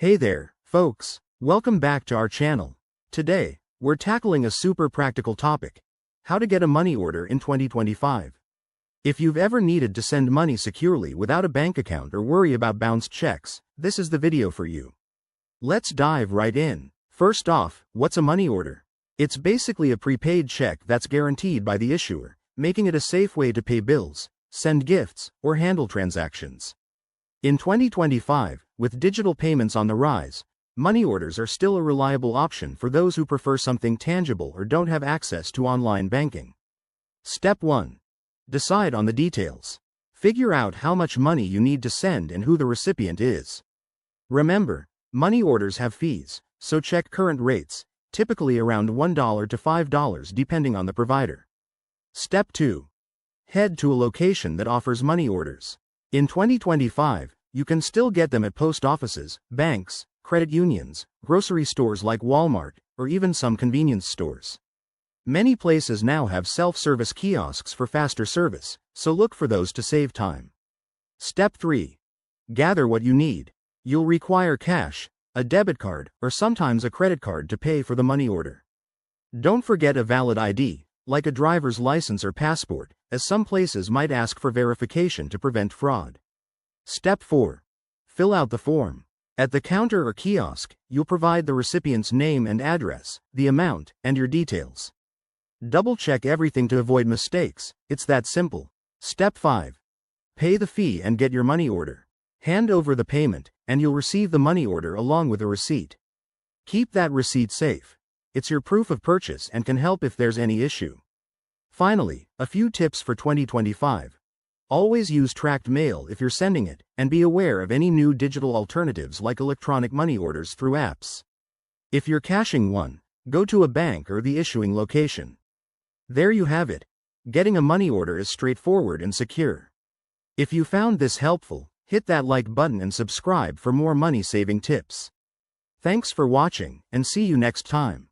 Hey there, folks. Welcome back to our channel. Today, we're tackling a super practical topic: how to get a money order in 2025. If you've ever needed to send money securely without a bank account or worry about bounced checks, this is the video for you. Let's dive right in. First off, what's a money order? It's basically a prepaid check that's guaranteed by the issuer, making it a safe way to pay bills, send gifts, or handle transactions. In 2025, with digital payments on the rise, money orders are still a reliable option for those who prefer something tangible or don't have access to online banking. Step 1. Decide on the details. Figure out how much money you need to send and who the recipient is. Remember, money orders have fees, so check current rates, typically around $1 to $5 depending on the provider. Step 2. Head to a location that offers money orders. In 2025, you can still get them at post offices, banks, credit unions, grocery stores like Walmart, or even some convenience stores. Many places now have self-service kiosks for faster service, so look for those to save time. Step 3. Gather what you need. You'll require cash, a debit card, or sometimes a credit card to pay for the money order. Don't forget a valid ID, like a driver's license or passport, as some places might ask for verification to prevent fraud. Step 4. Fill out the form. At the counter or kiosk, you'll provide the recipient's name and address, the amount, and your details. Double-check everything to avoid mistakes. It's that simple. Step 5. Pay the fee and get your money order. Hand over the payment, and you'll receive the money order along with a receipt. Keep that receipt safe. It's your proof of purchase and can help if there's any issue. Finally, a few tips for 2025. Always use tracked mail if you're sending it, and be aware of any new digital alternatives like electronic money orders through apps. If you're cashing one, go to a bank or the issuing location. There you have it. Getting a money order is straightforward and secure. If you found this helpful, hit that like button and subscribe for more money-saving tips. Thanks for watching, and see you next time.